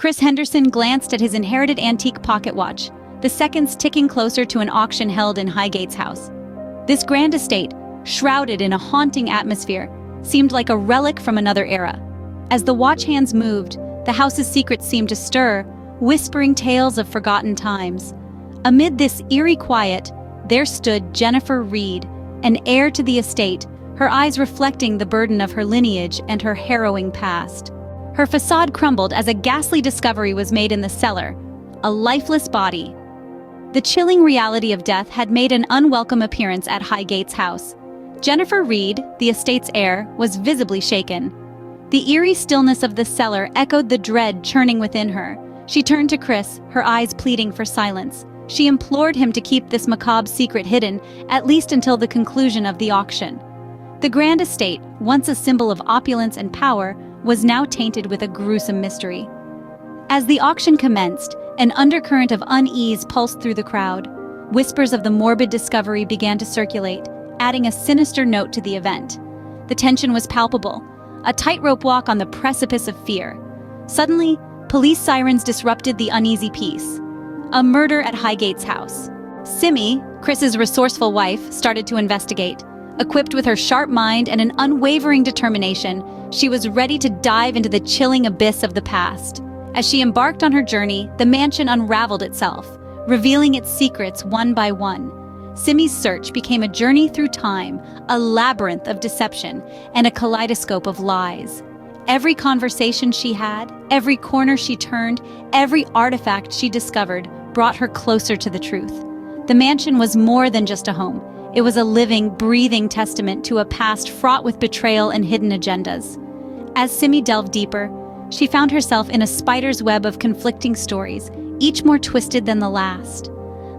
Chris Henderson glanced at his inherited antique pocket watch, the seconds ticking closer to an auction held in Highgate's house. This grand estate, shrouded in a haunting atmosphere, seemed like a relic from another era. As the watch hands moved, the house's secrets seemed to stir, whispering tales of forgotten times. Amid this eerie quiet, there stood Jennifer Reed, an heir to the estate, her eyes reflecting the burden of her lineage and her harrowing past. Her facade crumbled as a ghastly discovery was made in the cellar, a lifeless body. The chilling reality of death had made an unwelcome appearance at Highgate's house. Jennifer Reed, the estate's heir, was visibly shaken. The eerie stillness of the cellar echoed the dread churning within her. She turned to Chris, her eyes pleading for silence. She implored him to keep this macabre secret hidden, at least until the conclusion of the auction. The grand estate, once a symbol of opulence and power, was now tainted with a gruesome mystery. As the auction commenced, an undercurrent of unease pulsed through the crowd. Whispers of the morbid discovery began to circulate, adding a sinister note to the event. The tension was palpable, a tightrope walk on the precipice of fear. Suddenly, police sirens disrupted the uneasy peace. A murder at Highgate's house. Simmy, Chris's resourceful wife, started to investigate. Equipped with her sharp mind and an unwavering determination, she was ready to dive into the chilling abyss of the past. As she embarked on her journey, the mansion unraveled itself, revealing its secrets one by one. Simmy's search became a journey through time, a labyrinth of deception, and a kaleidoscope of lies. Every conversation she had, every corner she turned, every artifact she discovered brought her closer to the truth. The mansion was more than just a home. It was a living, breathing testament to a past fraught with betrayal and hidden agendas. As Simmy delved deeper, she found herself in a spider's web of conflicting stories, each more twisted than the last.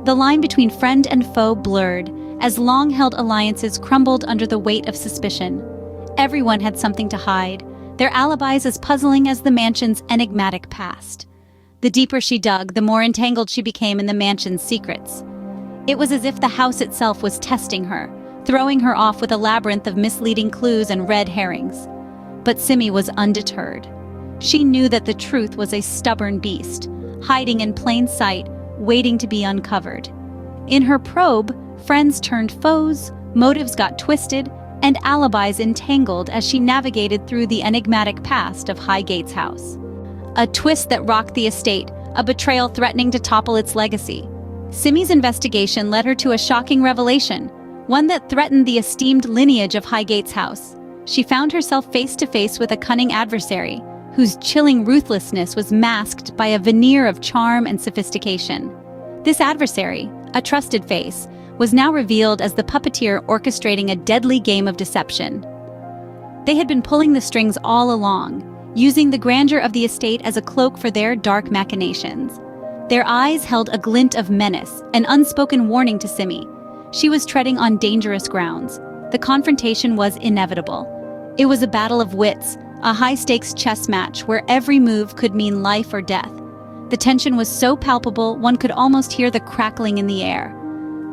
The line between friend and foe blurred, as long-held alliances crumbled under the weight of suspicion. Everyone had something to hide, their alibis as puzzling as the mansion's enigmatic past. The deeper she dug, the more entangled she became in the mansion's secrets. It was as if the house itself was testing her, throwing her off with a labyrinth of misleading clues and red herrings. But Simmy was undeterred. She knew that the truth was a stubborn beast, hiding in plain sight, waiting to be uncovered. In her probe, friends turned foes, motives got twisted, and alibis entangled as she navigated through the enigmatic past of Highgate's house. A twist that rocked the estate, a betrayal threatening to topple its legacy. Simmy's investigation led her to a shocking revelation, one that threatened the esteemed lineage of Highgate's house. She found herself face to face with a cunning adversary, whose chilling ruthlessness was masked by a veneer of charm and sophistication. This adversary, a trusted face, was now revealed as the puppeteer orchestrating a deadly game of deception. They had been pulling the strings all along, using the grandeur of the estate as a cloak for their dark machinations. Their eyes held a glint of menace, an unspoken warning to Simmy. She was treading on dangerous grounds. The confrontation was inevitable. It was a battle of wits, a high-stakes chess match where every move could mean life or death. The tension was so palpable, one could almost hear the crackling in the air.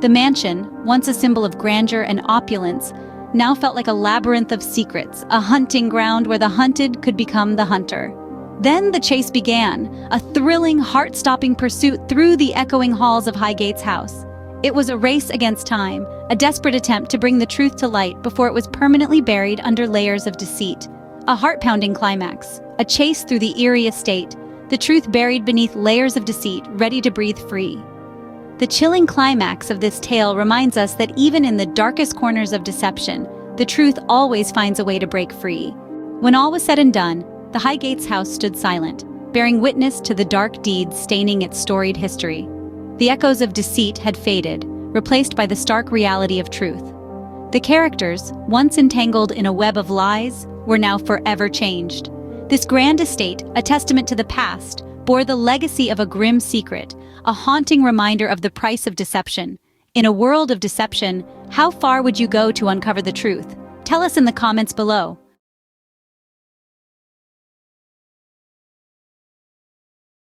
The mansion, once a symbol of grandeur and opulence, now felt like a labyrinth of secrets, a hunting ground where the hunted could become the hunter. Then the chase began, a thrilling, heart-stopping pursuit through the echoing halls of Highgate's house. It was a race against time, a desperate attempt to bring the truth to light before it was permanently buried under layers of deceit. A heart-pounding climax, a chase through the eerie estate, the truth buried beneath layers of deceit, ready to breathe free. The chilling climax of this tale reminds us that even in the darkest corners of deception, the truth always finds a way to break free. When all was said and done, the Highgate's house stood silent, bearing witness to the dark deeds staining its storied history. The echoes of deceit had faded, replaced by the stark reality of truth. The characters, once entangled in a web of lies, were now forever changed. This grand estate, a testament to the past, bore the legacy of a grim secret, a haunting reminder of the price of deception. In a world of deception, how far would you go to uncover the truth? Tell us in the comments below.